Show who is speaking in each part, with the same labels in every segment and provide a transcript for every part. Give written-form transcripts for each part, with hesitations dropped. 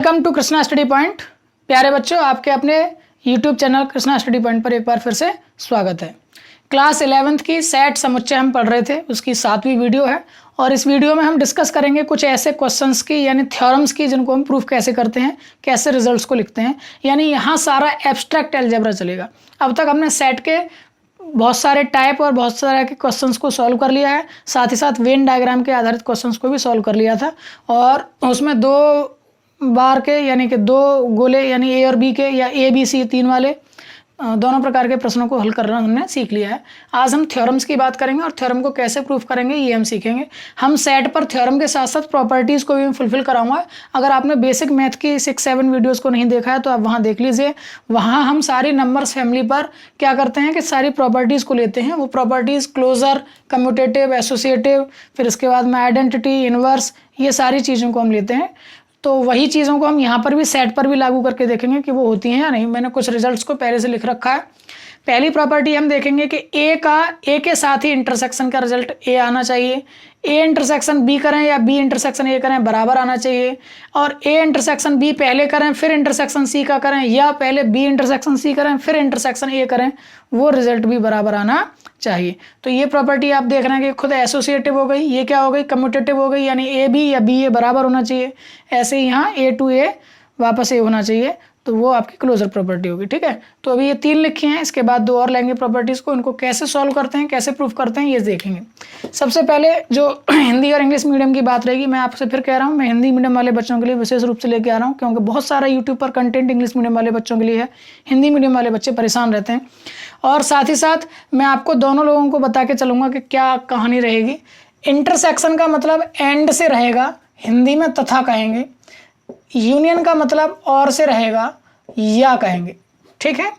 Speaker 1: Welcome to Krishna study point. प्यारे बच्चों, आपके अपने YouTube channel Krishna study point पर एक बार फिर से स्वागत है। क्लास 11th की सेट समुच्चय हम पढ़ रहे थे, उसकी 7वीं वीडियो है और इस वीडियो में हम डिस्कस करेंगे कुछ ऐसे क्वेश्चंस की यानी थ्योरम्स की जिनको हम प्रूफ कैसे करते हैं, कैसे रिजल्ट्स को लिखते हैं। यानी यहाँ सारा एब्स्ट्रैक्ट अलजेब्रा चलेगा। अब तक हमने सेट के बहुत सारे टाइप और बहुत सारे के क्वेश्चंस को सॉल्व कर लिया है, साथ ही साथ वेन डायग्राम के आधारित क्वेश्चंस को भी सॉल्व कर लिया था और उसमें 2 बार के यानी कि 2 गोले यानी ए और बी के या ए बी सी 3 वाले दोनों प्रकार के प्रश्नों को हल करना हमने सीख लिया है। आज हम थ्योरम्स की बात करेंगे और थ्योरम को कैसे प्रूफ करेंगे ये हम सीखेंगे। हम सेट पर थ्योरम के साथ साथ प्रॉपर्टीज़ को भी फुलफिल कराऊंगा। अगर आपने बेसिक मैथ की 6-7 वीडियोस को नहीं देखा है तो आप वहाँ देख लीजिए। वहाँ हम सारी नंबर्स फैमिली पर क्या करते हैं कि सारी प्रॉपर्टीज़ को लेते हैं। वो प्रॉपर्टीज़ क्लोजर, कम्यूटेटिव, एसोसिएटिव, फिर इसके बाद में आइडेंटिटी, इनवर्स, ये सारी चीज़ों को हम लेते हैं। तो वही चीज़ों को हम यहाँ पर भी सेट पर भी लागू करके देखेंगे कि वो होती हैं या नहीं। मैंने कुछ रिजल्ट्स को पहले से लिख रखा है। पहली प्रॉपर्टी हम देखेंगे कि ए के साथ ही इंटरसेक्शन का रिजल्ट ए आना चाहिए। ए इंटरसेक्शन बी करें या बी इंटरसेक्शन ए करें बराबर आना चाहिए। और ए इंटरसेक्शन बी पहले करें फिर इंटरसेक्शन सी का करें या पहले बी इंटरसेक्शन सी करें फिर इंटरसेक्शन ए करें, वो रिजल्ट भी बराबर आना चाहिए। तो ये प्रॉपर्टी आप देख रहे हैं कि खुद एसोसिएटिव हो गई, ये क्या हो गई, कम्यूटेटिव हो गई, यानी ए बी या बी ए बराबर होना चाहिए। ऐसे ही यहाँ ए टू ए वापस ए होना चाहिए, तो वो आपकी क्लोजर प्रॉपर्टी होगी। ठीक है, तो अभी ये 3 लिखी हैं, इसके बाद 2 और लेंगे प्रॉपर्टीज़ को। इनको कैसे सॉल्व करते हैं, कैसे प्रूफ करते हैं, ये देखेंगे। सबसे पहले जो हिंदी और इंग्लिश मीडियम की बात रहेगी, मैं आपसे फिर कह रहा हूँ, मैं हिंदी मीडियम वाले बच्चों के लिए विशेष रूप से लेके आ रहा हूँ क्योंकि बहुत सारा यूट्यूब पर कंटेंट इंग्लिश मीडियम वाले बच्चों के लिए है। हिंदी मीडियम वाले बच्चे परेशान रहते हैं। और साथ ही साथ मैं आपको दोनों लोगों को बता के चलूँगा कि क्या कहानी रहेगी। इंटरसेक्शन का मतलब एंड से रहेगा, हिंदी में तथा कहेंगे। यूनियन का मतलब और से रहेगा, या कहेंगे। ठीक है,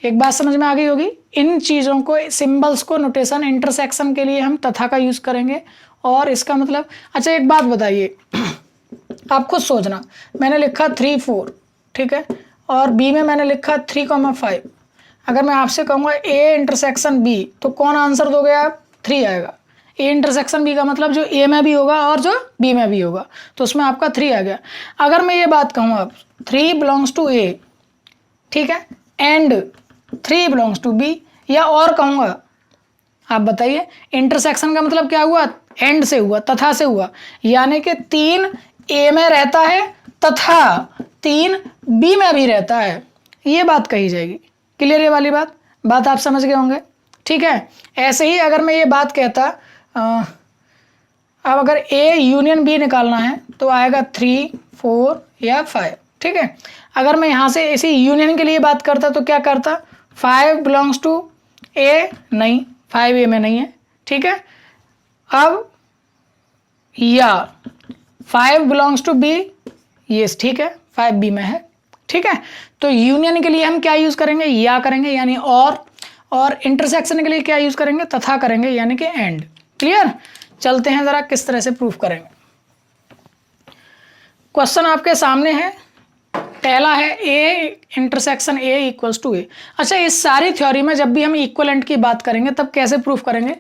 Speaker 1: एक बात समझ में आ गई होगी। इन चीज़ों को, सिंबल्स को, नोटेशन इंटरसेक्शन के लिए हम तथा का यूज़ करेंगे और इसका मतलब। अच्छा एक बात बताइए, आप खुद सोचना, मैंने लिखा 3 4, ठीक है, और बी में मैंने लिखा 3,5। अगर मैं आपसे कहूँगा ए इंटरसेक्शन बी, तो कौन आंसर दोगे आप? 3 आएगा। ए इंटरसेक्शन बी का मतलब जो ए में भी होगा और जो बी में भी होगा, तो उसमें आपका 3 आ गया। अगर मैं ये बात कहूँ आप 3 बिलोंग्स टू ए, ठीक है, एंड 3 बिलोंग्स टू बी, या और कहूँगा, आप बताइए इंटरसेक्शन का मतलब क्या हुआ? एंड से हुआ, तथा से हुआ, यानी कि 3 ए में रहता है तथा 3 बी में भी रहता है, ये बात कही जाएगी। क्लियर ये वाली बात आप समझ गए होंगे। ठीक है, ऐसे ही अगर मैं ये बात कहता, अब अगर ए यूनियन बी निकालना है तो आएगा 3 4 या 5। ठीक है, अगर मैं यहाँ से इसी यूनियन के लिए बात करता तो क्या करता? 5 बिलोंग्स टू ए, नहीं, 5 ए में नहीं है। ठीक है, अब या 5 बिलोंग्स टू बी, ये ठीक है, 5 बी में है। ठीक है, तो यूनियन के लिए हम क्या यूज़ करेंगे? या करेंगे, यानी और इंटरसेक्शन के लिए क्या यूज़ करेंगे? तथा करेंगे, यानी कि एंड। क्लियर, चलते हैं ज़रा किस तरह से प्रूफ करेंगे। क्वेश्चन आपके सामने है। पहला है A intersection A equals to A. अच्छा, इस सारी थ्योरी में जब भी हम इक्वलेंट की बात करेंगे तब कैसे प्रूफ करेंगे?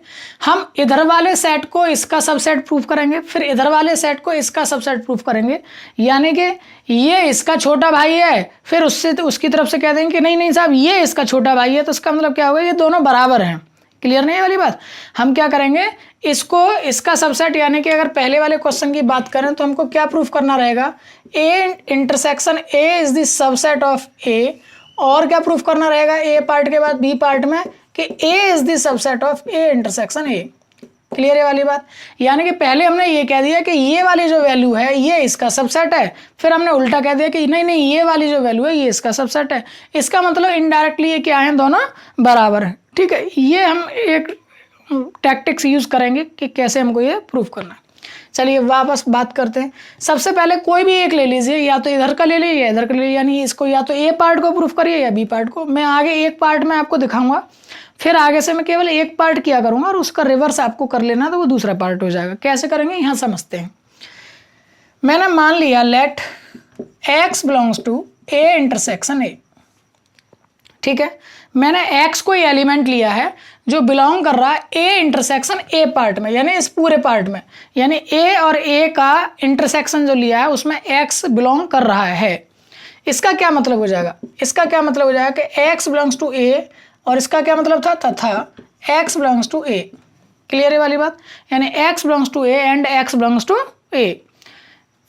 Speaker 1: हम इधर वाले सेट को इसका सबसेट प्रूफ करेंगे, फिर इधर वाले सेट को इसका सबसेट प्रूफ करेंगे। यानी कि ये इसका छोटा भाई है, फिर उससे उसकी तरफ से कह देंगे कि नहीं साहब ये इसका छोटा भाई है, तो इसका मतलब क्या होगा? ये दोनों बराबर हैं। क्लियर नहीं है वाली बात? हम क्या करेंगे, इसको इसका सबसेट, यानी कि अगर पहले वाले क्वेश्चन की बात करें तो हमको क्या प्रूफ करना रहेगा? A intersection A is the subset of A. और क्या प्रूफ करना रहेगा ए पार्ट के बाद बी पार्ट में कि A is the subset of A intersection A. Clear है वाली बात? यानी कि पहले हमने ये कह दिया कि ये वाली जो वैल्यू है ये इसका सबसेट है, फिर हमने उल्टा कह दिया कि नहीं ये वाली जो वैल्यू है ये इसका सबसेट है। इसका मतलब इनडायरेक्टली ये क्या है? दोनों बराबर है। ठीक है, ये हम एक टैक्टिक्स यूज़ करेंगे कि कैसे हमको ये प्रूफ करना है। चलिए वापस बात करते हैं। सबसे पहले कोई भी एक ले लीजिए, या तो इधर का ले लीजिए या इधर का ले लीजिए, यानी इसको या तो ए पार्ट को प्रूफ करिए या बी पार्ट को। मैं आगे एक पार्ट में आपको दिखाऊंगा, फिर आगे से मैं केवल एक पार्ट किया करूंगा और उसका रिवर्स आपको कर लेना, तो वो दूसरा पार्ट हो जाएगा। कैसे करेंगे यहाँ समझते हैं। मैंने मान लिया let x belongs to A intersection A. ठीक है, मैंने x कोई एलिमेंट लिया है जो बिलोंग कर रहा है ए इंटरसेक्शन ए पार्ट में, यानी इस पूरे पार्ट में, यानी ए और ए का इंटरसेक्शन जो लिया है उसमें एक्स बिलोंग कर रहा है। इसका क्या मतलब हो जाएगा, इसका क्या मतलब हो जाएगा कि एक्स बिलोंग्स टू ए, और इसका क्या मतलब था, तथा x belongs to A. Clear है वाली बात, यानी x belongs to A and x belongs to A.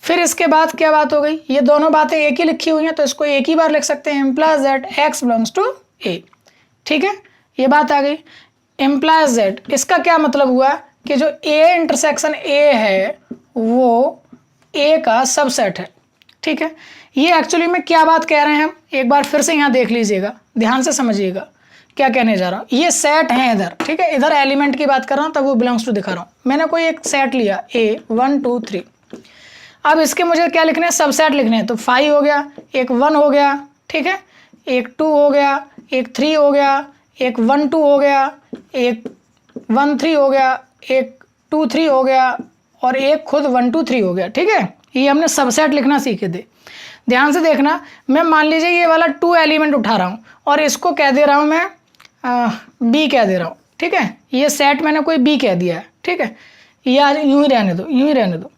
Speaker 1: फिर इसके बाद क्या बात हो गई, ये दोनों बातें एक ही लिखी हुई हैं तो इसको एक ही बार लिख सकते हैं, implies that x belongs to A. ठीक है, ये बात आ गई। इम्प्लाइज दैट, इसका क्या मतलब हुआ कि जो ए इंटरसेक्शन ए है वो ए का सबसेट है। ठीक है, ये एक्चुअली में क्या बात कह रहे हैं हम, एक बार फिर से यहाँ देख लीजिएगा, ध्यान से समझिएगा क्या कहने जा रहा हूँ। ये सेट है इधर, ठीक है, इधर एलिमेंट की बात कर रहा हूँ तब वो बिलोंग्स टू दिखा रहा हूँ। मैंने कोई एक सेट लिया ए 1 2 3, अब इसके मुझे क्या लिखने हैं, सबसेट लिखने हैं, तो 5 हो गया, एक 1 हो गया, ठीक है, एक 2 हो गया, एक 3 हो गया, एक 1 2 हो गया, एक 1 3 हो गया, एक 2 3 हो गया, और एक खुद 1 2 3 हो गया। ठीक है, ये हमने सबसेट लिखना सीखे थे। ध्यान से देखना, मैं मान लीजिए ये वाला 2 एलिमेंट उठा रहा हूँ और इसको कह दे रहा हूँ मैं बी कह दे रहा हूँ। ठीक है, ये सेट मैंने कोई बी कह दिया है। ठीक है, या यूं ही रहने दो, यूं ही रहने दो।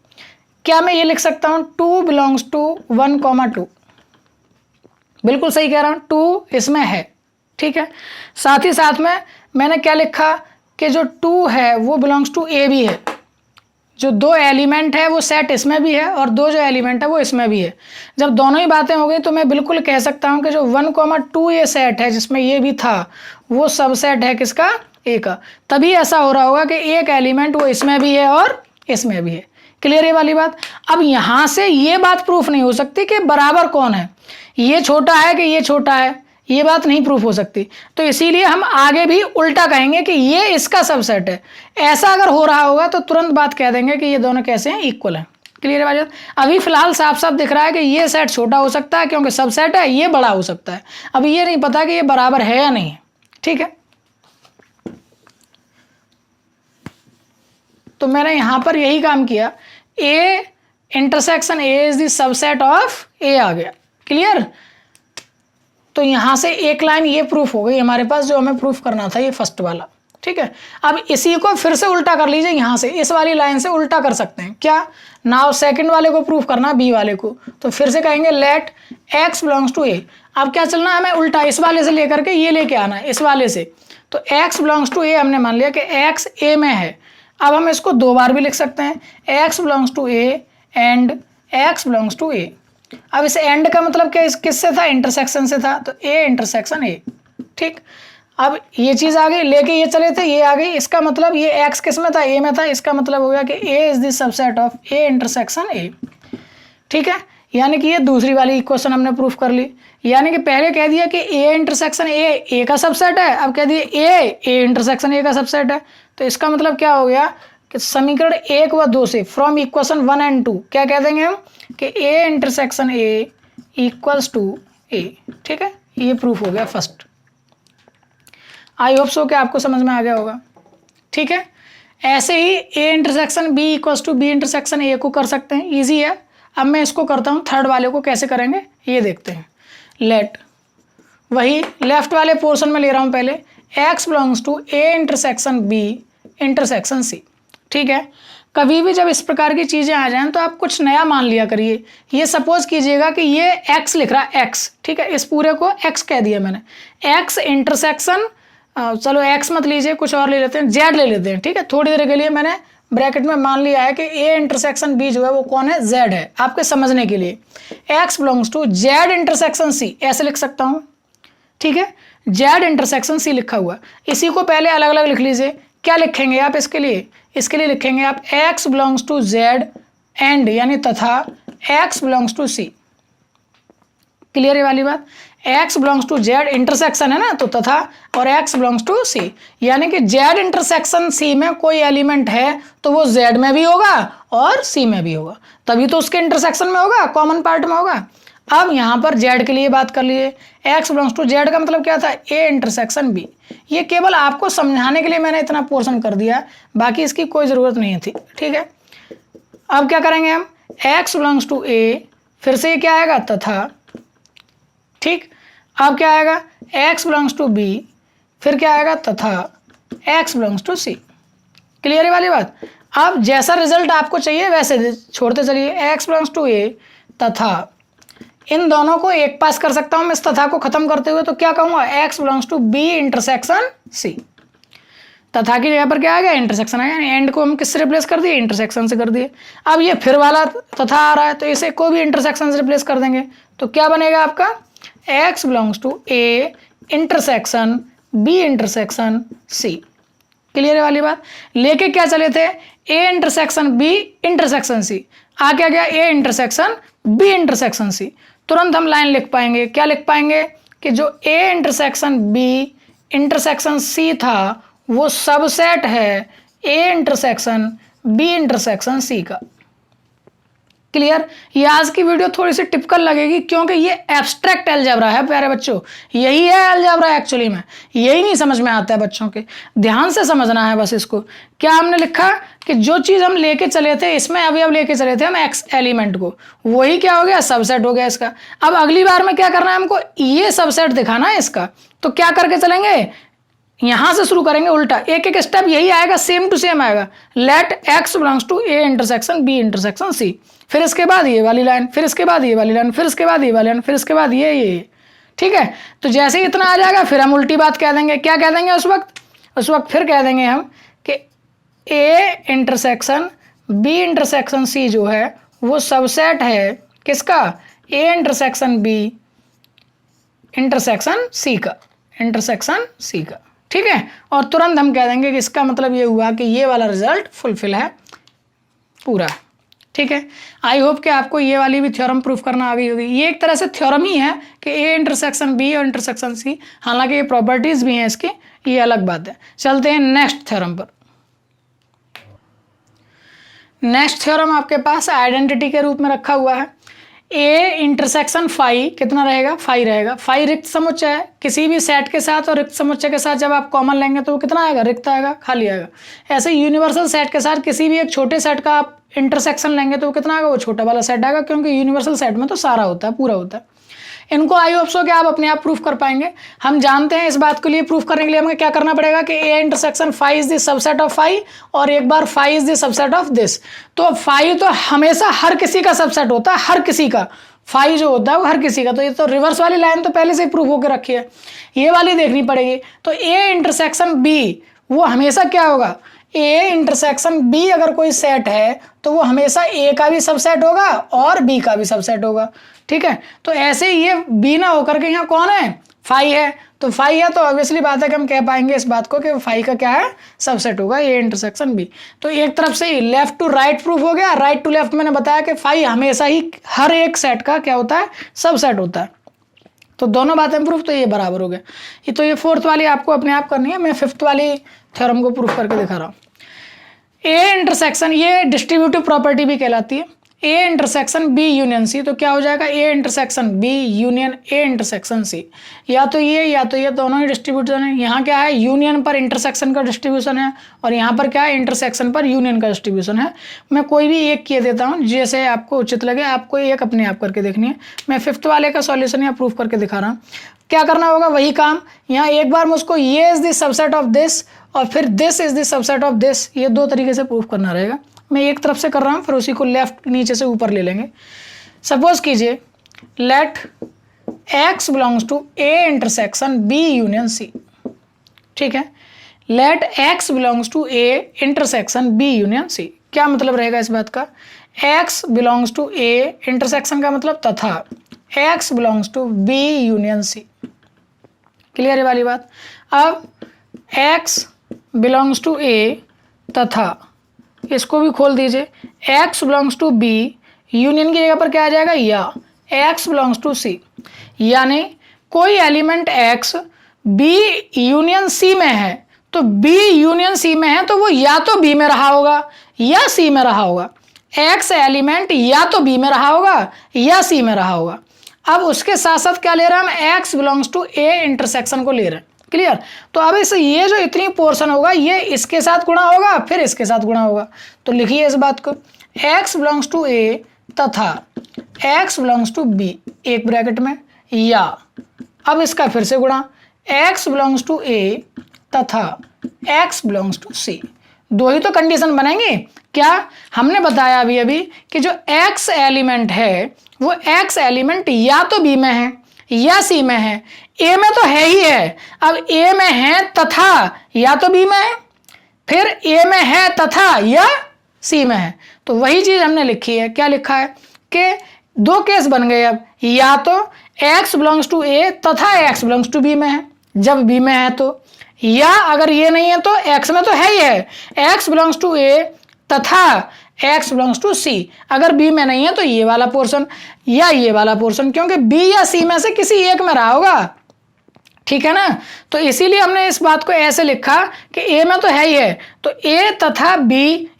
Speaker 1: क्या मैं ये लिख सकता हूँ 2 बिलोंग्स टू 1 2, बिल्कुल सही कह रहा हूँ, 2 इसमें है। ठीक है, साथ ही साथ में मैंने क्या लिखा कि जो 2 है वो बिलोंग्स टू ए भी है, जो 2 एलिमेंट है वो सेट इसमें भी है और 2 जो एलिमेंट है वो इसमें भी है। जब दोनों ही बातें हो गई तो मैं बिल्कुल कह सकता हूँ कि जो 1 2 ये सेट है जिसमें ये भी था वो सबसेट है किसका, ए का। तभी ऐसा हो रहा होगा कि एक एलिमेंट वो इसमें भी है और इसमें भी है। क्लियर है वाली बात। अब यहाँ से ये बात प्रूफ नहीं हो सकती कि बराबर कौन है, ये छोटा है कि ये छोटा है, ये बात नहीं प्रूफ हो सकती। तो इसीलिए हम आगे भी उल्टा कहेंगे कि ये इसका सबसेट है। ऐसा अगर हो रहा होगा तो तुरंत बात कह देंगे कि ये दोनों कैसे हैं, इक्वल हैं। क्लियर है बात। अभी फिलहाल साफ साफ दिख रहा है कि ये सेट छोटा हो सकता है क्योंकि सबसेट है, ये बड़ा हो सकता है। अभी ये नहीं पता कि ये बराबर है या नहीं है। ठीक है, तो मैंने यहां पर यही काम किया, A intersection A is the subset of A आ गया। क्लियर, तो यहां से एक लाइन ये प्रूफ हो गई हमारे पास, जो हमें प्रूफ करना था ये फर्स्ट वाला। ठीक है, अब इसी को फिर से उल्टा कर लीजिए, यहां से इस वाली लाइन से उल्टा कर सकते हैं। क्या, नाउ सेकंड वाले को प्रूफ करना, बी वाले को, तो फिर से कहेंगे late x belongs to A. अब क्या चलना है, हमें उल्टा इस वाले से लेकर के ये लेके आना है इस वाले से। तो एक्स बिलोंग्स टू ए हमने मान लिया कि एक्स ए में है। अब हम इसको 2 बार भी लिख सकते हैं, x belongs to A and x belongs to A. अब इस एंड का मतलब क्या, किससे था, इंटरसेक्शन से था, तो ए इंटरसेक्शन ए। ठीक, अब ये चीज आ गई, लेके ये चले थे, ये आ गई। इसका मतलब ये एक्स किस में था, ए में था। इसका मतलब हो गया कि A is the subset of A intersection A. ठीक है, यानी कि ये दूसरी वाली इक्वेशन हमने प्रूफ कर ली। यानी कि पहले कह दिया कि ए इंटरसेक्शन ए का सबसेट है, अब कह दिए ए इंटरसेक्शन ए का सबसेट है। तो इसका मतलब क्या हो गया कि समीकरण 1 व 2 से फ्रॉम इक्वेशन 1 एंड 2 क्या कह देंगे हम कि A intersection A equals to A. ठीक है, ये प्रूफ हो गया फर्स्ट। आई होप सो कि आपको समझ में आ गया होगा। ठीक है, ऐसे ही A intersection B equals to B intersection A को कर सकते हैं, इजी है। अब मैं इसको करता हूँ, थर्ड वाले को कैसे करेंगे ये देखते हैं। लेट, वही लेफ्ट वाले पोर्शन में ले रहा हूँ पहले, x belongs to A intersection B intersection C. ठीक है, कभी भी जब इस प्रकार की चीज़ें आ जाएं तो आप कुछ नया मान लिया करिए। ये सपोज कीजिएगा कि ये x लिख रहा है, x। ठीक है, इस पूरे को x कह दिया मैंने, x इंटरसेक्शन, चलो x मत लीजिए, कुछ और ले लेते हैं, z ले लेते हैं। ठीक है, थोड़ी देर के लिए मैंने ब्रैकेट में मान लिया है कि a इंटरसेक्शन b जो है वो कौन है, z है। आपके समझने के लिए x belongs to z intersection c ऐसे लिख सकता हूँ। ठीक है, z इंटरसेक्शन c लिखा हुआ, इसी को पहले अलग अलग लिख लीजिए। क्या लिखेंगे आप इसके लिए लिखेंगे आप x belongs to z and यानी तथा x belongs to c। Clear है वाली बात। x belongs to z intersection है ना, तो तथा, और x बिलोंग्स टू c, यानी कि z इंटरसेक्शन c में कोई एलिमेंट है तो वो z में भी होगा और c में भी होगा, तभी तो उसके इंटरसेक्शन में होगा, कॉमन पार्ट में होगा। अब यहाँ पर z के लिए बात कर लिए, x बिलोंग्स टू z का मतलब क्या था, a इंटरसेक्शन b। ये केवल आपको समझाने के लिए मैंने इतना पोर्शन कर दिया, बाकी इसकी कोई ज़रूरत नहीं थी। ठीक है, अब क्या करेंगे हम, x बिलोंग्स टू a, फिर से ये क्या आएगा, तथा। ठीक, अब क्या आएगा, x बिलोंग्स टू b, फिर क्या आएगा, तथा x belongs to C. Clear है वाली बात। अब जैसा रिजल्ट आपको चाहिए वैसे छोड़ते चलिए, x बिलोंग्स टू ए तथा इन दोनों को एक पास कर सकता हूं मैं इस तथा को खत्म करते हुए, तो क्या कहूंगा x belongs to B intersection C. तथा की जगह पर क्या आ गया, इंटरसेक्शन आ गया। एंड को हम किससे रिप्लेस कर दिए, इंटरसेक्शन से कर दिए। अब ये फिर वाला तथा आ रहा है तो इसे को भी इंटरसेक्शन से रिप्लेस कर देंगे, तो क्या बनेगा आपका x belongs to A intersection B intersection C. Clear है वाली बात। लेके क्या चले थे, A intersection B intersection C, आ क्या गया A intersection B intersection C. तुरंत हम लाइन लिख पाएंगे, क्या लिख पाएंगे कि जो A intersection B intersection C था वो सबसेट है A intersection B intersection C का। क्लियर। ये आज की वीडियो थोड़ी सी टिपिकल लगेगी क्योंकि ये एब्स्ट्रैक्ट अलजेब्रा है प्यारे बच्चों, यही है अलजेब्रा एक्चुअली में, यही नहीं समझ में आता है बच्चों के, ध्यान से समझना है बस इसको। क्या हमने लिखा कि जो चीज़ हम लेके चले थे इसमें अवयव लेके चले थे हम एक्स एलिमेंट को, वही क्या हो गया सबसेट हो गया इसका। अब अगली बार में क्या करना है हमको, ये सबसेट दिखाना है इसका, तो क्या करके चलेंगे, यहां से शुरू करेंगे उल्टा, एक एक स्टेप यही आएगा, सेम टू सेम आएगा। Let x belongs to A intersection B intersection C, फिर इसके बाद ये वाली लाइन, फिर इसके बाद ये वाली लाइन, फिर इसके बाद ये वाली लाइन, फिर इसके बाद ये। ठीक है, तो जैसे ही इतना आ जाएगा फिर हम उल्टी बात कह देंगे। क्या कह देंगे उस वक्त फिर कह देंगे हम कि A intersection B intersection C जो है वो सबसेट है किसका, A intersection B intersection C का, इंटरसेक्शन सी का। ठीक है, और तुरंत हम कह देंगे कि इसका मतलब ये हुआ कि ये वाला रिजल्ट फुलफिल है पूरा। ठीक है, आई होप कि आपको ये वाली भी थ्योरम प्रूफ करना आ गई होगी। ये एक तरह से थ्योरम ही है कि ए इंटरसेक्शन बी और इंटरसेक्शन सी, हालांकि ये प्रॉपर्टीज भी हैं इसकी, ये अलग बात है। चलते हैं नेक्स्ट थ्योरम पर। नेक्स्ट थ्योरम आपके पास आइडेंटिटी के रूप में रखा हुआ है। ए इंटरसेक्शन फाई कितना रहेगा, फाई रहेगा। फाई रिक्त समुच्चय है, किसी भी सेट के साथ और रिक्त समुच्चय के साथ जब आप कॉमन लेंगे तो वो कितना आएगा, रिक्त आएगा, खाली आएगा। ऐसे यूनिवर्सल सेट के साथ किसी भी एक छोटे सेट का आप इंटरसेक्शन लेंगे तो वो कितना आएगा, वो छोटा वाला सेट आएगा, क्योंकि यूनिवर्सल सेट में तो सारा होता है, पूरा होता है। इनको आई होप सो कि आप अपने आप प्रूफ कर पाएंगे। हम जानते हैं इस बात के लिए प्रूफ करने के लिए हमें क्या करना पड़ेगा कि A intersection phi is the subset of phi, और एक बार phi is the subset of this. तो फाई तो हमेशा हर किसी का सबसेट होता है, हर किसी का फाई जो होता है वो हर किसी का। तो ये तो रिवर्स वाली लाइन तो पहले से ही प्रूफ होकर रखी है, ये वाली देखनी पड़ेगी। तो ए इंटरसेक्शन बी वो हमेशा क्या होगा, ए इंटरसेक्शन बी अगर कोई सेट है तो वो हमेशा ए का भी सबसेट होगा और बी का भी सबसेट होगा। ठीक है, तो ऐसे ये बी ना होकर के यहाँ कौन है, फाई है। तो फाई है तो ऑब्वियसली बात है कि हम कह पाएंगे इस बात को कि फाई का क्या है, सबसेट होगा ए इंटरसेक्शन बी। तो एक तरफ से ही लेफ्ट टू राइट प्रूफ हो गया, राइट टू लेफ्ट मैंने बताया कि फाई हमेशा ही हर एक सेट का क्या होता है, सबसेट होता है। तो दोनों बातें प्रूफ, तो ये बराबर हो गया। ये तो ये फोर्थ वाली आपको अपने आप करनी है, मैं फिफ्थ वाली थ्योरम को प्रूफ करके दिखा रहा हूँ। ए इंटरसेक्शन, ये डिस्ट्रीब्यूटिव प्रॉपर्टी भी कहलाती है। A intersection B union C, तो क्या हो जाएगा, A intersection B union A intersection C. या तो ये दोनों ही डिस्ट्रीब्यूशन है। यहाँ क्या है, यूनियन पर इंटरसेक्शन का डिस्ट्रीब्यूशन है, और यहाँ पर क्या है, इंटरसेक्शन पर यूनियन का डिस्ट्रीब्यूशन है। मैं कोई भी एक किए देता हूँ जैसे आपको उचित लगे, आपको एक अपने आप करके देखनी है। मैं फिफ्थ वाले का सॉल्यूशन यहाँ प्रूफ करके दिखा रहा हूँ। क्या करना होगा, वही काम। यहाँ एक बार मुझको ये is the subset of this और फिर this is the subset of this, ये दो तरीके से प्रूफ करना रहेगा। मैं एक तरफ से कर रहा हूँ, फिर उसी को लेफ्ट नीचे से ऊपर ले लेंगे। सपोज कीजिए let x belongs to A intersection B union C. ठीक है, let x belongs to A intersection B union C. क्या मतलब रहेगा इस बात का, x belongs to A intersection का मतलब तथा x belongs to B union C. Clear है वाली बात। अब एक्स बिलोंग्स टू ए तथा, इसको भी खोल दीजिए, x belongs to B union की जगह पर क्या आ जाएगा, या x बिलोंग्स टू सी। यानी कोई element x b union c में है, तो b यूनियन c में है तो वो या तो b में रहा होगा या c में रहा होगा। x एलिमेंट या तो b में रहा होगा या c में रहा होगा। अब उसके साथ साथ क्या ले रहे हैं हम, x belongs to a intersection को ले रहे हैं। क्लियर। तो अब इस ये जो इतनी पोर्शन होगा ये इसके साथ गुणा होगा फिर इसके साथ गुणा होगा। तो लिखिए इस बात को, x बिलोंग्स टू ए तथा x बिलोंग्स टू बी एक ब्रैकेट में, या अब इसका फिर से गुणा x बिलोंग्स टू ए तथा x बिलोंग्स टू c। दो ही तो कंडीशन बनेंगी। क्या हमने बताया अभी अभी कि जो x एलिमेंट है वो x एलिमेंट या तो b में है या c में है। a में तो है ही है। अब a में है तथा या तो b में है, फिर a में है तथा या c में है। तो वही चीज हमने लिखी है। क्या लिखा है कि दो केस बन गए। अब या तो x बिलोंग्स टू a तथा x बिलोंग्स टू b में है जब b में है तो, या अगर ये नहीं है तो x में तो है ही है, x बिलोंग्स टू a तथा x बिलोंग्स टू c। अगर b में नहीं है तो ये वाला पोर्शन या ये वाला पोर्शन, क्योंकि b या c में से किसी एक में रहा होगा। ठीक है ना। तो इसीलिए हमने इस बात को ऐसे लिखा कि a में तो है ही है, तो a तथा b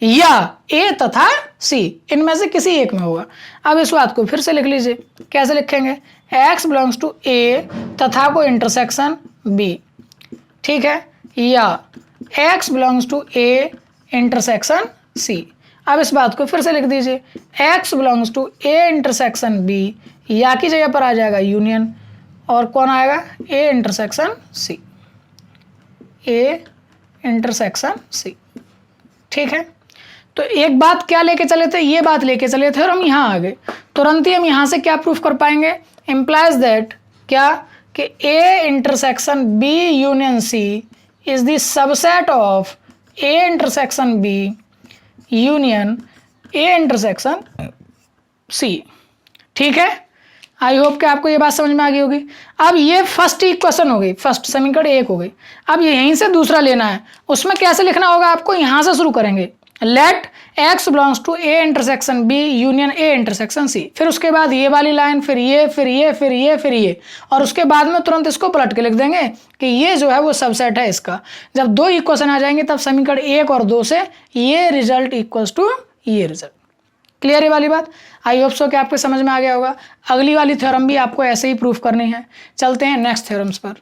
Speaker 1: या a तथा c इनमें से किसी एक में होगा। अब इस बात को फिर से लिख लीजिए। कैसे लिखेंगे? x बिलोंग्स टू a तथा को इंटरसेक्शन b। ठीक है, या x belongs to a intersection c। अब इस बात को फिर से लिख दीजिए। x belongs to a intersection b, या की जगह पर आ जाएगा यूनियन, और कौन आएगा? a intersection c, a intersection c। ठीक है, तो एक बात क्या लेके चले थे? ये बात लेके चले थे और हम यहाँ आ गए। तुरंत ही हम यहाँ से क्या प्रूफ कर पाएंगे? इम्प्लाइज दैट क्या कि a intersection b union c is the subset of a intersection b union a intersection c। ठीक है, आई होप कि आपको ये बात समझ में आ गई होगी। अब ये फर्स्ट इक्वेशन हो गई, फर्स्ट समीकरण एक हो गई। अब यहीं से दूसरा लेना है। उसमें कैसे लिखना होगा आपको? यहाँ से शुरू करेंगे। Let x belongs to a intersection b union a intersection c। फिर उसके बाद ये वाली लाइन, फिर ये, फिर ये, फिर ये, फिर ये, और उसके बाद में तुरंत इसको पलट के लिख देंगे कि ये जो है वो सबसेट है इसका। जब दो इक्वेशन आ जाएंगे तब समीकरण एक और दो से ये रिजल्ट इक्वल्स टू ये रिजल्ट। क्लियर है वाली बात? आई होप सो कि आपको समझ में आ गया होगा। अगली वाली थ्योरम भी आपको ऐसे ही प्रूफ करनी है। चलते हैं नेक्स्ट थ्योरम्स पर।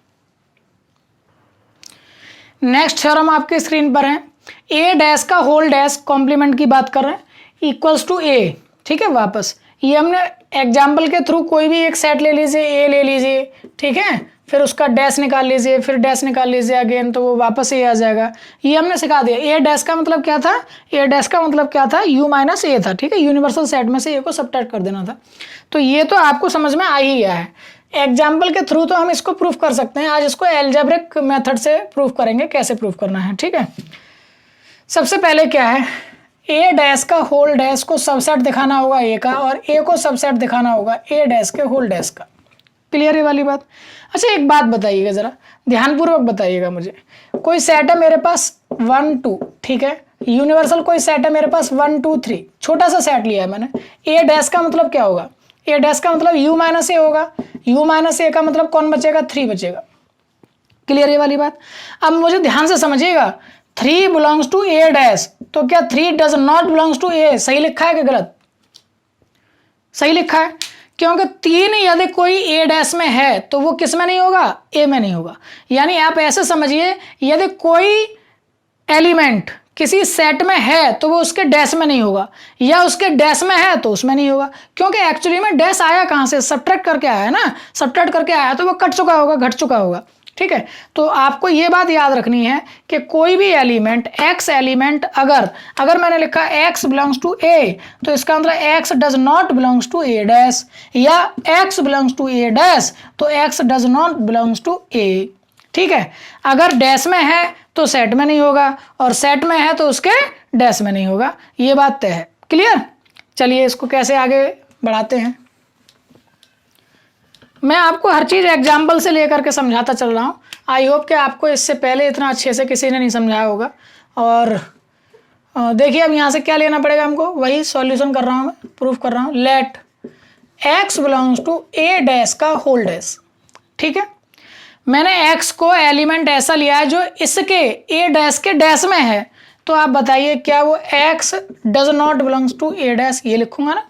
Speaker 1: नेक्स्ट थ्योरम आपके स्क्रीन पर है। a डैश का होल डैश कॉम्प्लीमेंट की बात कर रहे हैं इक्वल्स टू a। ठीक है, वापस ये हमने एग्जाम्पल के थ्रू कोई भी एक सेट ले लीजिए, a ले लीजिए, ठीक है, फिर उसका डैश निकाल लीजिए, फिर डैश निकाल लीजिए अगेन, तो वो वापस ये आ जाएगा। ये हमने सिखा दिया। a डैश का मतलब क्या था? a डैश का मतलब क्या था? u माइनस a था। ठीक है, यूनिवर्सल सेट में से a को सबट्रैक्ट कर देना था। तो ये तो आपको समझ में आ ही गया है। एग्जाम्पल के थ्रू तो हम इसको प्रूफ कर सकते हैं। आज इसको एल्जेब्रिक मेथड से प्रूफ करेंगे, कैसे प्रूफ करना है। ठीक है, सबसे पहले क्या है? a डैश का होल डैश को सबसेट दिखाना होगा a का, और a को सबसेट दिखाना होगा a डैश के होल डैश का। क्लियर है वाली बात? अच्छा, एक बात बताइएगा, जरा ध्यानपूर्वक बताइएगा मुझे। कोई सेट है मेरे पास 1 2, ठीक है, यूनिवर्सल कोई सेट है मेरे पास 1 2 3, छोटा सा सेट लिया है मैंने। a डैश का मतलब क्या होगा? a डैश का मतलब u माइनस ए होगा। u माइनस ए का मतलब कौन बचेगा? 3 बचेगा। क्लियर है वाली बात? अब मुझे ध्यान से समझिएगा। 3 बिलोंग्स टू a डैश, तो क्या 3 does not belongs to a? सही लिखा है कि गलत? सही लिखा है, क्योंकि 3 यदि कोई a डैश में है तो वो किस में नहीं होगा? a में नहीं होगा। यानी आप ऐसे समझिए, यदि कोई एलिमेंट किसी सेट में है तो वो उसके डैश में नहीं होगा, या उसके डैश में है तो उसमें नहीं होगा, क्योंकि एक्चुअली में डैश आया कहाँ से? सबट्रैक्ट करके आया है ना। सबट्रैक्ट करके आया तो वो कट चुका होगा, घट चुका होगा। ठीक है, तो आपको ये बात याद रखनी है कि कोई भी एलिमेंट x एलिमेंट अगर मैंने लिखा x बिलोंग्स टू a, तो इसका मतलब x does not belongs to a dash, या x belongs to a dash तो x does not belongs to a। ठीक है, अगर डैश में है तो सेट में नहीं होगा, और सेट में है तो उसके डैश में नहीं होगा। ये बात तय है। क्लियर? चलिए इसको कैसे आगे बढ़ाते हैं। मैं आपको हर चीज़ एग्जाम्पल से लेकर के समझाता चल रहा हूँ। आई होप कि आपको इससे पहले इतना अच्छे से किसी ने नहीं समझाया होगा। और देखिए अब यहाँ से क्या लेना पड़ेगा हमको? वही सॉल्यूशन कर रहा हूँ मैं, प्रूफ कर रहा हूँ। Let x belongs to a dash का होल डैश। ठीक है, मैंने x को एलिमेंट ऐसा लिया है जो इसके a डैश के डैश में है, तो आप बताइए क्या वो x does not belongs to a dash? ये लिखूंगा ना।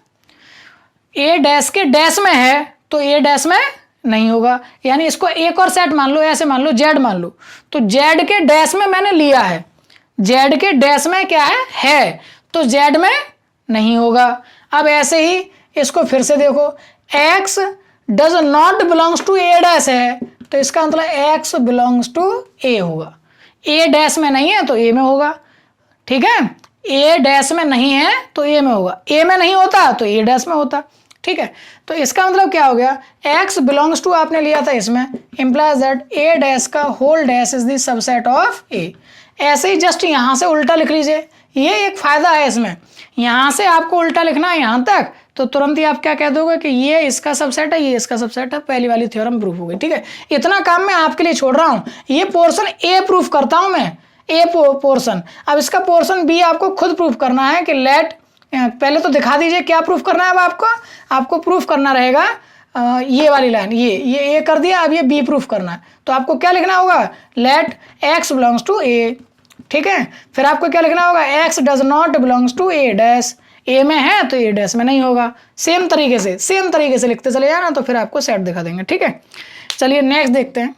Speaker 1: a डैश के डैश में है तो a डैश में नहीं होगा। यानी इसको एक और सेट मान लो, ऐसे मान लो z मान लो, तो z के डैश में मैंने लिया है, z के डैश में क्या है तो z में नहीं होगा। अब ऐसे ही इसको फिर से देखो, x does not belongs to a dash है तो इसका मतलब x बिलोंग्स टू a होगा। ए डैश में नहीं है तो ए में होगा, ठीक है, ए डैश में नहीं है तो ए में होगा, ए में नहीं होता तो ए डैश में होता, ठीक है। तो इसका मतलब क्या हो गया, x बिलोंग्स टू आपने लिया था इसमें, इंप्लाइज दैट ए डैश का whole dash is the subset of A. ऐसे ही जस्ट यहाँ से उल्टा लिख लीजिए, ये एक फायदा है इसमें, यहाँ से आपको उल्टा लिखना है यहाँ तक तो तुरंत ही आप क्या कह दोगे कि ये इसका सबसेट है, ये इसका सबसेट है, पहली वाली थ्योरम प्रूफ हो गई, ठीक है। इतना काम मैं आपके लिए छोड़ रहा हूँ, ये पोर्शन ए प्रूफ करता हूँ मैं, ए पोर्शन। अब इसका पोर्शन बी आपको खुद प्रूफ करना है कि लेट, पहले तो दिखा दीजिए क्या प्रूफ करना है। अब आपको प्रूफ करना रहेगा ये वाली लाइन, ये ए कर दिया, अब ये बी प्रूफ करना है। तो आपको क्या लिखना होगा, let x belongs to A, ठीक है। फिर आपको क्या लिखना होगा, x does not belongs to A dash, A में है तो ए डैश में नहीं होगा। सेम तरीके से लिखते चले जाना तो फिर आपको सेट दिखा देंगे, ठीक है। चलिए नेक्स्ट देखते हैं।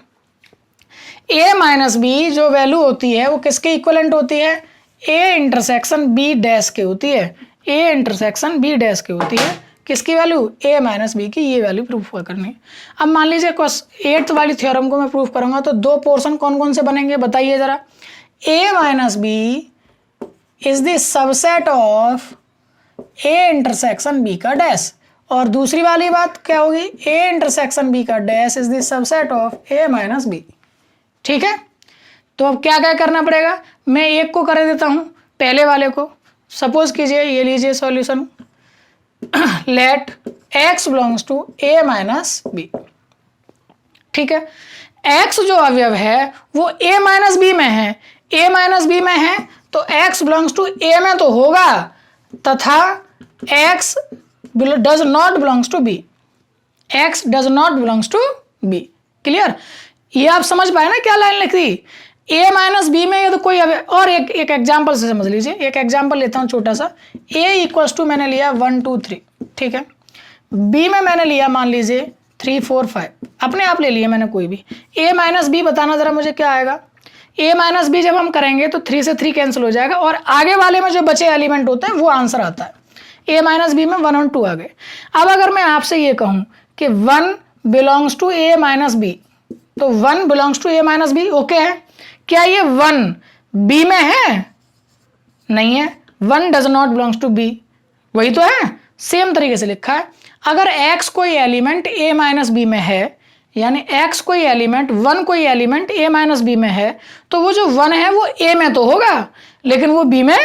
Speaker 1: ए माइनस बी जो वैल्यू होती है वो किसके इक्वलेंट होती है, ए इंटरसेक्शन बी डैश के होती है, ए इंटरसेक्शन बी डैश की होती है। किसकी वैल्यू, ए माइनस बी की, ये वैल्यू प्रूफ करनी है। अब मान लीजिए 8th वाली थ्योरम को मैं प्रूफ करूंगा तो दो पोर्शन कौन कौन से बनेंगे बताइए जरा। A minus B is the subset of A intersection B का डैश, और दूसरी वाली बात क्या होगी, ए इंटरसेक्शन बी का dash is the subset of A minus B, ठीक है। तो अब क्या क्या करना पड़ेगा, मैं एक को कर देता हूं, पहले वाले को। सपोज कीजिए ये लीजिए solution, let x belongs to a minus B, ठीक है। x जो अवयव है वो a माइनस बी में है, a माइनस बी में है तो x बिलोंग्स टू a में तो होगा, तथा x does not belongs to b, x does not belongs to b। Clear, ये आप समझ पाए ना क्या लाइन लिख दी, ए माइनस बी में ये तो कोई और एक एग्जाम्पल से समझ लीजिए। एक एग्जाम्पल लेता हूं छोटा सा, ए इक्वल्स टू मैंने लिया 1 2 3, ठीक है। बी में मैंने लिया मान लीजिए 3 4 5, अपने आप ले लिया मैंने कोई भी। ए माइनस बी बताना जरा मुझे क्या आएगा, ए माइनस बी जब हम करेंगे तो 3 से 3 कैंसिल हो जाएगा और आगे वाले में जो बचे एलिमेंट होते हैं वो आंसर आता है। ए माइनस बी में 1 और 2 आ गए। अब अगर मैं आपसे ये कहूं कि 1 belongs to A minus B, तो 1 belongs to A minus B okay है। क्या ये 1 बी में है, नहीं है, 1 does not belongs to B, वही तो है, सेम तरीके से लिखा है। अगर x कोई एलिमेंट a माइनस बी में है, यानी x कोई एलिमेंट 1 कोई एलिमेंट a माइनस बी में है, तो वो जो 1 है वो a में तो होगा लेकिन वो b में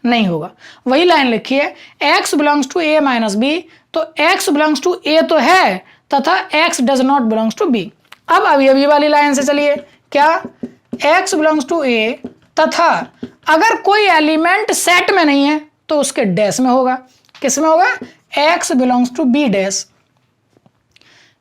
Speaker 1: नहीं होगा। वही लाइन लिखी है, x belongs to a minus B, तो x बिलोंग्स टू a तो है तथा x does not belongs to b। अब अभी वाली लाइन से चलिए, क्या, x बिलोंग्स टू a तथा अगर कोई एलिमेंट सेट में नहीं है तो उसके डैश में होगा। किस में होगा, x belongs to b dash,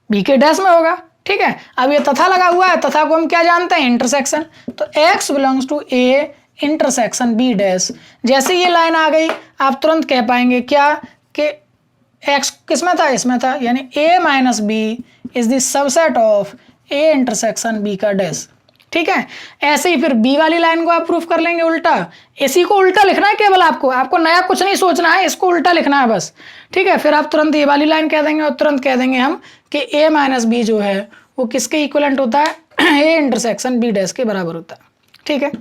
Speaker 1: b के डैश में होगा, ठीक है। अब ये तथा लगा हुआ है, तथा को हम क्या जानते हैं, इंटरसेक्शन, तो x belongs to a intersection b dash. जैसे ये लाइन आ गई आप तुरंत कह पाएंगे क्या कि x किस में था, इसमें था, यानी a minus B is the subset of a intersection b का डैश, ठीक है। ऐसे ही फिर बी वाली लाइन को आप प्रूफ कर लेंगे उल्टा, इसी को उल्टा लिखना है केवल, आपको नया कुछ नहीं सोचना है, इसको उल्टा लिखना है बस, ठीक है। फिर आप तुरंत ये वाली लाइन कह देंगे और तुरंत कह देंगे हम कि a माइनस बी जो है वो किसके इक्वलेंट होता है, a इंटरसेक्शन b डैश के बराबर होता है, ठीक है।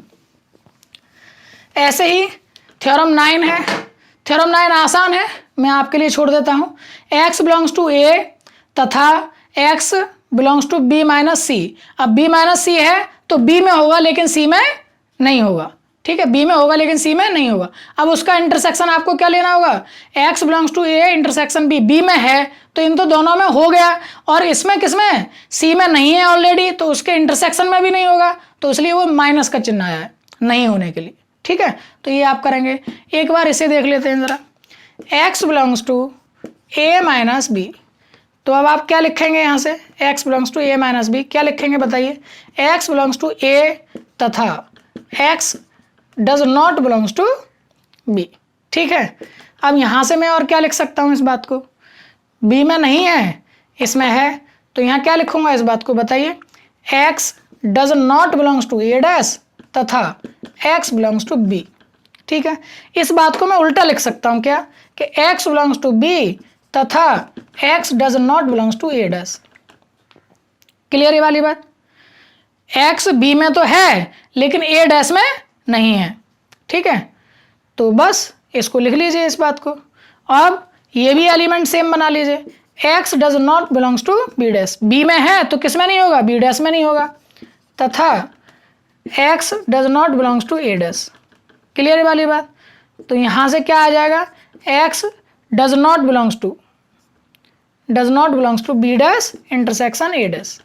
Speaker 1: ऐसे ही थ्योरम 9 है, थ्योरम 9 आसान है, मैं आपके लिए छोड़ देता हूँ। x बिलोंग्स टू a तथा x belongs to b minus C. अब b माइनस सी है तो b में होगा लेकिन c में नहीं होगा, ठीक है, b में होगा लेकिन c में नहीं होगा। अब उसका इंटरसेक्शन आपको क्या लेना होगा, x belongs to a intersection b में है तो इन तो दोनों में हो गया, और इसमें किसमें, c में नहीं है ऑलरेडी तो उसके इंटरसेक्शन में भी नहीं होगा, तो इसलिए वो माइनस का चिन्ह आया है नहीं होने के लिए, ठीक है। तो ये आप करेंगे, एक बार इसे देख लेते हैं जरा, x belongs to a minus B, तो अब आप क्या लिखेंगे यहाँ से, x belongs to a minus B, क्या लिखेंगे बताइए, x बिलोंग्स टू a तथा x does not belongs to b, ठीक है। अब यहाँ से मैं और क्या लिख सकता हूँ इस बात को, b में नहीं है इसमें है, तो यहाँ क्या लिखूंगा इस बात को बताइए, x does not belongs to a dash तथा x बिलोंग्स टू b, ठीक है। इस बात को मैं उल्टा लिख सकता हूँ क्या, कि x बिलोंग्स टू b तथा x does not belongs to a dash. Clear ये वाली बात, x b में तो है लेकिन ए डैश में नहीं है। ठीक है, तो बस इसको लिख लीजिए इस बात को। अब ये भी एलिमेंट सेम बना लीजिए, x does not belongs to B dash, B में है तो किस में नहीं होगा, बी डैश में नहीं होगा, तथा x does not belongs to A dash. Clear वाली बात। तो यहाँ से क्या आ जाएगा, x does not belongs to B dash intersection A dash.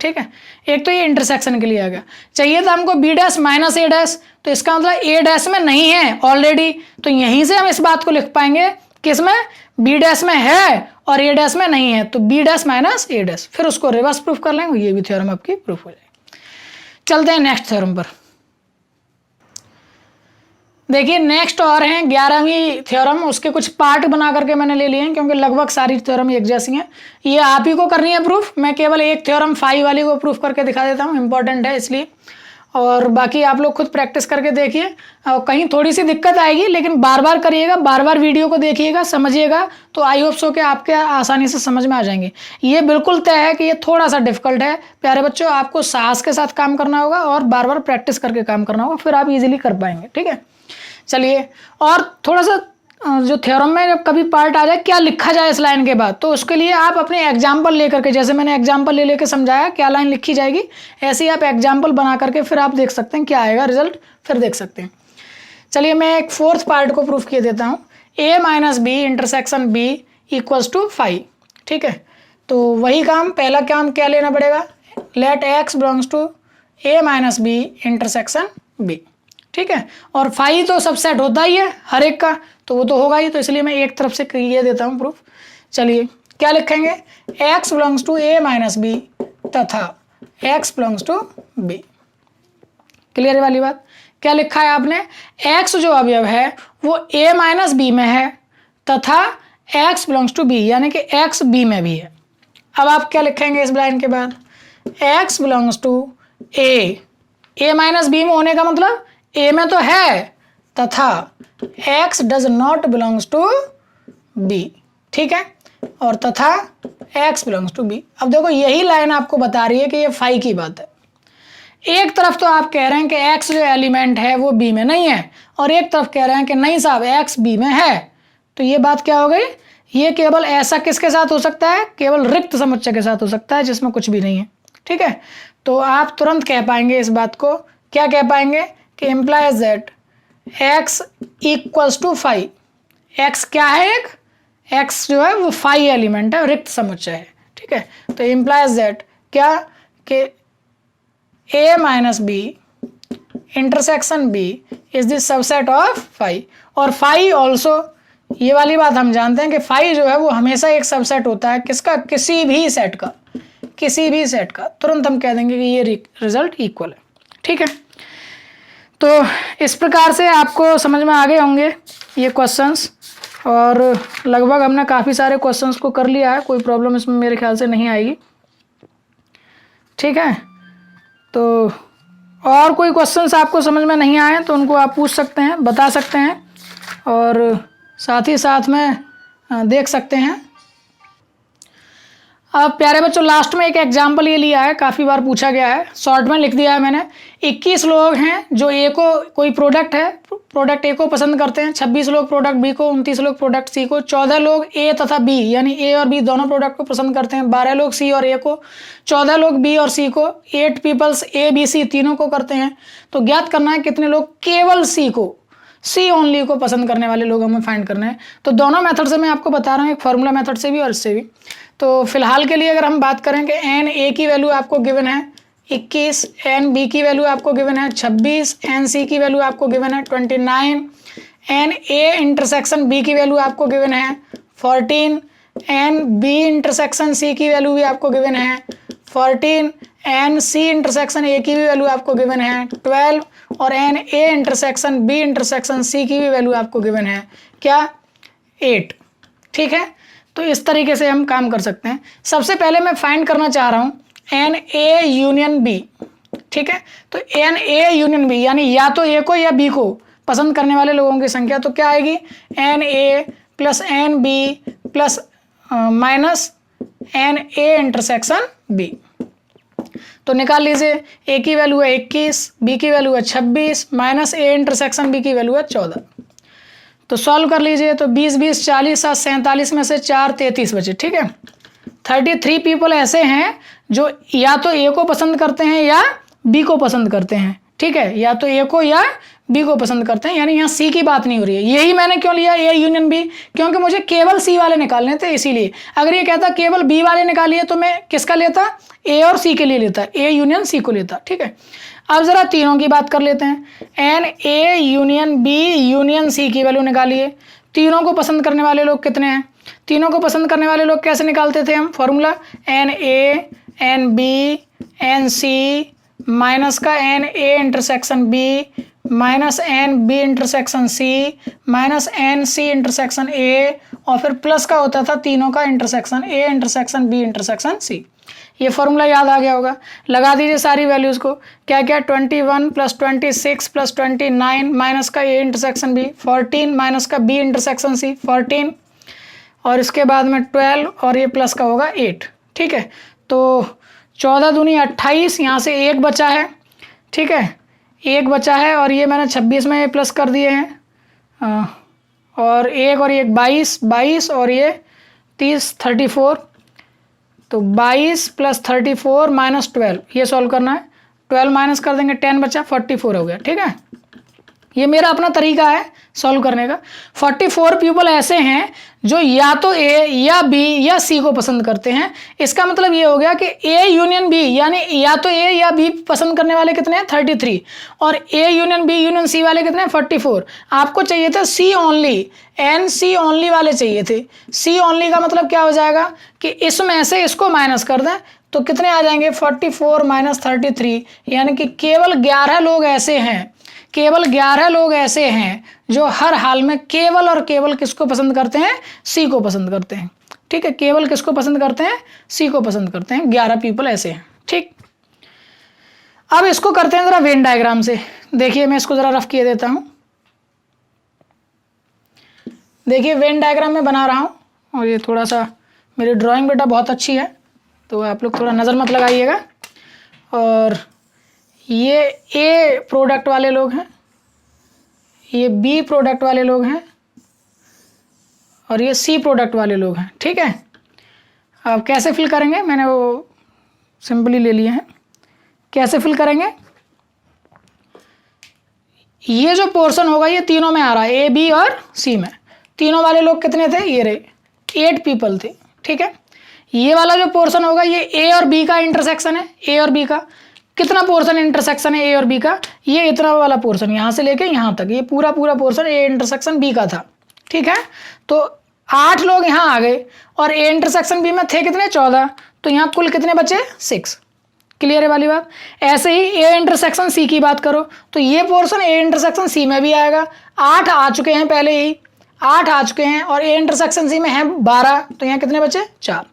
Speaker 1: ठीक है, एक तो ये इंटरसेक्शन के लिए आ गया। चाहिए था हमको बी डैश माइनस ए डैश, तो इसका मतलब ए डैश में नहीं है ऑलरेडी, तो यहीं से हम इस बात को लिख पाएंगे किसमें, बी डैश में है और ए डैश में नहीं है, तो बी डैश माइनस ए डैश, फिर उसको रिवर्स प्रूफ कर लेंगे, ये भी थ्योरम आपकी प्रूफ हो जाएगी। चलते हैं नेक्स्ट थ्योरम पर। देखिए नेक्स्ट और हैं 11वीं थ्योरम, उसके कुछ पार्ट बना करके मैंने ले लिए हैं क्योंकि लगभग सारी थ्योरम एक जैसी हैं। ये आप ही को करनी है प्रूफ, मैं केवल एक थ्योरम 5 वाली को प्रूफ करके दिखा देता हूँ, इंपॉर्टेंट है इसलिए, और बाकी आप लोग खुद प्रैक्टिस करके देखिए। कहीं थोड़ी सी दिक्कत आएगी लेकिन बार बार करिएगा, बार बार वीडियो को देखिएगा, समझिएगा, तो आई होप सो कि आपके आसानी से समझ में आ जाएंगे। ये बिल्कुल तय है कि ये थोड़ा सा डिफिकल्ट है प्यारे बच्चों, आपको साहस के साथ काम करना होगा और बार बार प्रैक्टिस करके काम करना होगा, फिर आप इजीली कर पाएंगे। ठीक है, चलिए, और थोड़ा सा जो थ्योरम में जब कभी पार्ट आ जाए क्या लिखा जाए इस लाइन के बाद, तो उसके लिए आप अपने एग्जाम्पल लेकर के, जैसे मैंने एग्जाम्पल ले लेके समझाया क्या लाइन लिखी जाएगी, ऐसे ही आप एग्जाम्पल बना करके फिर आप देख सकते हैं क्या आएगा रिजल्ट, फिर देख सकते हैं। चलिए मैं एक 4th पार्ट को प्रूफ किए देता हूँ, a minus B intersection b equals to 5। ठीक है, तो वही काम, पहला काम क्या लेना पड़ेगा, let x belongs to a minus B intersection b। ठीक है, और 5 तो सबसेट होता ही है हर एक का, तो वो तो होगा ही, तो इसलिए मैं एक तरफ से ये देता हूँ प्रूफ। चलिए क्या लिखेंगे, x belongs to a minus B तथा x belongs to b। Clear वाली बात। क्या लिखा है आपने, x जो अवयव है वो a माइनस बी में है तथा x बिलोंग्स टू b, यानी कि x b में भी है। अब आप क्या लिखेंगे इस लाइन के बाद, x belongs to a minus B में होने का मतलब a में तो है, तथा x does not belongs to b। ठीक है, और तथा x बिलोंग्स टू b। अब देखो यही लाइन आपको बता रही है कि ये 5 की बात है। एक तरफ तो आप कह रहे हैं कि x जो एलिमेंट है वो b में नहीं है, और एक तरफ कह रहे हैं कि नहीं साहब x b में है, तो ये बात क्या हो गई, ये केवल ऐसा किसके साथ हो सकता है, केवल रिक्त समुच्चय के साथ हो सकता है जिसमें कुछ भी नहीं है। ठीक है, तो आप तुरंत कह पाएंगे इस बात को, क्या कह पाएंगे कि implies that x equals to 5। x क्या है, एक x जो है वो 5 एलिमेंट है, रिक्त समुच्चय है। ठीक है, तो implies that क्या कि a minus B intersection b is the subset of 5, और 5 ऑल्सो, ये वाली बात हम जानते हैं कि 5 जो है वो हमेशा एक सबसेट होता है किसका, किसी भी सेट का, किसी भी सेट का। तुरंत हम कह देंगे कि ये रिजल्ट इक्वल है। ठीक है, तो इस प्रकार से आपको समझ में आ गए होंगे ये क्वेश्चंस, और लगभग हमने काफ़ी सारे क्वेश्चंस को कर लिया है, कोई प्रॉब्लम इसमें मेरे ख्याल से नहीं आएगी। ठीक है, तो और कोई क्वेश्चंस आपको समझ में नहीं आए तो उनको आप पूछ सकते हैं, बता सकते हैं, और साथ ही साथ में देख सकते हैं। अब प्यारे बच्चों लास्ट में एक एग्जाम्पल ये लिया है, काफ़ी बार पूछा गया है, शॉर्ट में लिख दिया है मैंने। 21 लोग हैं जो ए को, कोई प्रोडक्ट है, प्रोडक्ट ए को पसंद करते हैं, 26 लोग प्रोडक्ट बी को, 29 लोग प्रोडक्ट सी को, 14 लोग ए तथा बी यानी ए और बी दोनों प्रोडक्ट को पसंद करते हैं, 12 लोग सी और ए को, 14 लोग बी और सी को, 8 पीपल्स ए बी सी तीनों को करते हैं। तो ज्ञात करना है कितने लोग केवल सी को, सी ओनली को पसंद करने वाले लोग हमें फाइंड करना है। तो दोनों मेथड से मैं आपको बता रहा हूँ, एक फार्मूला मेथड से भी और इससे भी। तो फिलहाल के लिए अगर हम बात करें कि एन ए की वैल्यू आपको गिवन है 21, एन बी की वैल्यू आपको गिवन है 26, एन सी की वैल्यू आपको गिवन है 29, एन ए इंटरसेक्शन बी की वैल्यू आपको गिवन है 14, एन बी इंटरसेक्शन सी की वैल्यू भी आपको गिवन है 14, एन सी इंटरसेक्शन ए की भी वैल्यू आपको गिवन है 12, और N A intersection B intersection C की भी वैल्यू आपको गिवन है क्या, 8। ठीक है, तो इस तरीके से हम काम कर सकते हैं। सबसे पहले मैं फाइंड करना चाह रहा हूँ एन ए यूनियन बी। ठीक है, तो एन ए यूनियन बी यानी या तो ए को या बी को पसंद करने वाले लोगों की संख्या, तो क्या आएगी, N A plus N B plus minus N A intersection B. तो तो निकाल लीजिए, ए की वैल्यू है 21, बी की वैल्यू है 26 माइनस ए इंटरसेक्शन बी की वैल्यू है 14। तो सॉल्व कर लीजिए, तो 20 20 40 7 47 में से 4 33 बचे। ठीक है, 33 पीपल ऐसे हैं जो या तो ए को पसंद करते हैं या बी को पसंद करते हैं। ठीक है, या तो ए को या बी को पसंद करते हैं, यानी यहाँ सी की बात नहीं हो रही है। यही मैंने क्यों लिया ए यूनियन बी, क्योंकि मुझे केवल सी वाले निकालने थे इसीलिए। अगर ये कहता केवल बी वाले निकालिए तो मैं किसका लेता, ए और सी के लिए लेता, ए यूनियन सी को लेता। ठीक है, अब जरा तीनों की बात कर लेते हैं। N A union B union C की वैल्यू निकालिए। तीनों को पसंद करने वाले लोग कितने हैं, तीनों को पसंद करने वाले लोग कैसे निकालते थे हम, formula N A N B N C minus का N A intersection B minus N B intersection C minus N C intersection A, और फिर प्लस का होता था तीनों का intersection A intersection B intersection C. ये फॉर्मूला याद आ गया होगा, लगा दीजिए सारी वैल्यूज़ को। क्या क्या, 21 प्लस 26 प्लस 29 माइनस का ए इंटरसेक्शन बी 14 माइनस का बी इंटरसेक्शन सी 14, और इसके बाद में 12 और ये प्लस का होगा 8। ठीक है, तो 14 दूनी 28, यहाँ से एक बचा है। ठीक है, एक बचा है, और ये मैंने 26 में ये प्लस कर दिए हैं, और एक 22 और ये 30 34, तो 22 प्लस 34 माइनस 12, ये सॉल्व करना है। 12 माइनस कर देंगे 10 बचा, 44 हो गया। ठीक है, ये मेरा अपना तरीका है सॉल्व करने का। 44 पीपल ऐसे हैं जो या तो ए या बी या सी को पसंद करते हैं। इसका मतलब ये हो गया कि ए यूनियन बी, यानी या तो ए या बी पसंद करने वाले कितने हैं 33, और A union B union C वाले कितने हैं 44। आपको चाहिए था C only, N C only वाले चाहिए थे। सी ओनली का मतलब क्या हो जाएगा कि इसमें से इसको माइनस कर दें तो कितने आ जाएंगे 44 माइनस 33, यानी कि केवल 11 लोग ऐसे हैं, केवल 11 लोग ऐसे हैं जो हर हाल में केवल और केवल किसको पसंद करते हैं, सी को पसंद करते हैं। ठीक है, केवल किसको पसंद करते हैं, सी को पसंद करते हैं। 11 पीपल ऐसे हैं। ठीक, अब इसको करते हैं जरा वेन डायग्राम से। देखिए मैं इसको जरा रफ किए देता हूं। देखिए वेन डायग्राम में बना रहा हूं, और ये थोड़ा सा मेरी ड्राइंग बेटा बहुत अच्छी है तो आप लोग थोड़ा नज़र मत लगाइएगा। और ये ए प्रोडक्ट वाले लोग हैं, ये बी प्रोडक्ट वाले लोग हैं, और ये सी प्रोडक्ट वाले लोग हैं। ठीक है, अब कैसे फिल करेंगे, मैंने वो सिंपली ले लिए हैं। कैसे फिल करेंगे, ये जो पोर्शन होगा ये तीनों में आ रहा है, ए बी और सी में। तीनों वाले लोग कितने थे, ये रहे 8 पीपल थे। ठीक है, ये वाला जो पोर्शन होगा ये ए और बी का इंटरसेक्शन है। ए और बी का कितना पोर्शन इंटरसेक्शन है ए और बी का, ये इतना वाला पोर्शन यहाँ से लेके यहाँ तक, ये पूरा पोर्शन ए इंटरसेक्शन बी का था। ठीक है, तो 8 लोग यहाँ आ गए, और ए इंटरसेक्शन बी में थे कितने 14, तो यहाँ कुल कितने बचे 6। क्लियर है वाली बात। ऐसे ही ए इंटरसेक्शन सी की बात करो तो ये पोर्शन ए इंटरसेक्शन सी में भी आएगा। 8 आ चुके हैं, पहले ही 8 आ चुके हैं, और ए इंटरसेक्शन सी में है 12, तो यहाँ कितने बचे 4।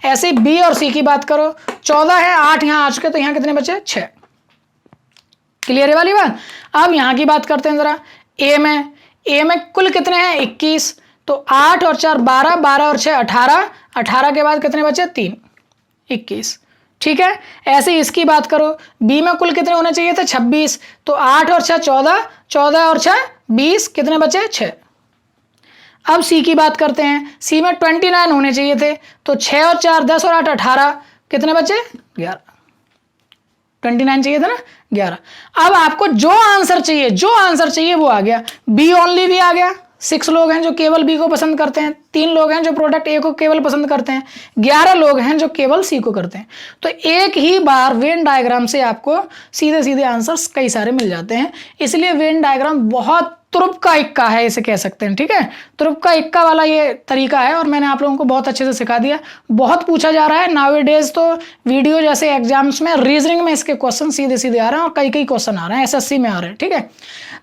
Speaker 1: ऐसे ही बी और सी की बात करो, 14 है, 8 यहाँ आ चुके, तो यहाँ कितने बचे 6। क्लियर है वाली बात। अब यहाँ की बात करते हैं जरा ए में कुल कितने हैं 21, तो 8 और 4 12, 12 और 6 18, 18 के बाद कितने बचे 3, 21। ठीक है, ऐसे ही इसकी बात करो, बी में कुल कितने होने चाहिए थे 26, तो 8 और 6 14, 14 और 6 20, कितने बचे 6। अब सी की बात करते हैं, सी में 29 होने चाहिए थे, तो 6 और 4 10 और 8 18, कितने बचे 11। 29 चाहिए था ना, 11। अब आपको जो आंसर चाहिए वो आ गया। बी ओनली भी आ गया, 6 लोग हैं जो केवल बी को पसंद करते हैं, 3 लोग हैं जो प्रोडक्ट ए को केवल पसंद करते हैं, 11 लोग हैं जो केवल सी को करते हैं। तो एक ही बार वेन डायग्राम से आपको सीधे सीधे आंसर्स कई सारे मिल जाते हैं। इसलिए वेन डायग्राम बहुत तुरुप का इक्का है, इसे कह सकते हैं। ठीक है, तुरुप का इक्का वाला ये तरीका है, और मैंने आप लोगों को बहुत अच्छे से सिखा दिया। बहुत पूछा जा रहा है नाउअडेज, तो वीडियो जैसे एग्जाम्स में रीजनिंग में इसके क्वेश्चन सीधे सीधे आ रहे हैं, और कई क्वेश्चन आ रहे हैं, एसएससी में आ रहे हैं। ठीक है,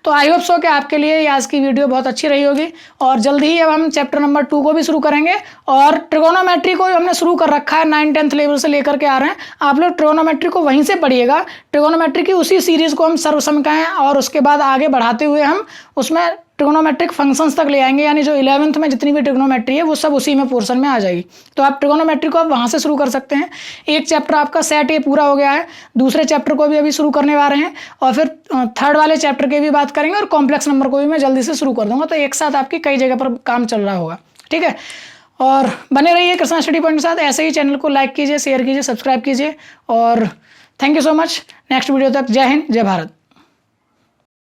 Speaker 1: तो आई होप सो कि आपके लिए आज की वीडियो बहुत अच्छी रही होगी। और जल्दी ही अब हम चैप्टर नंबर 2 को भी शुरू करेंगे, और ट्रिगोनोमेट्री को हमने शुरू कर रखा है, 9-10th लेवल से लेकर के आ रहे हैं। आप लोग ट्रिगोनोमेट्री को वहीं से पढ़िएगा। ट्रिगोनोमेट्री की उसी सीरीज को हम सर्वसमीकरण, और उसके बाद आगे बढ़ाते हुए हम उसमें ट्रिग्नोमेट्रिक फंक्शंस तक ले आएंगे, यानी जो 11th में जितनी भी ट्रिग्नोमेट्री है वो सब उसी में पोर्शन में आ जाएगी। तो आप ट्रिग्नोमेट्री को आप वहाँ से शुरू कर सकते हैं। एक चैप्टर आपका सेट ये पूरा हो गया है, दूसरे चैप्टर को भी अभी शुरू करने वाले हैं और फिर थर्ड वाले चैप्टर की भी बात करेंगे और कॉम्प्लेक्स नंबर को भी मैं जल्दी से शुरू कर दूंगा। तो एक साथ आपकी कई जगह पर काम चल रहा होगा, ठीक है। और बने रहिए कृष्णा स्टडी पॉइंट के साथ, ऐसे ही चैनल को लाइक कीजिए, शेयर कीजिए, सब्सक्राइब कीजिए और thank you so much. Next video तक जय हिंद, जय भारत।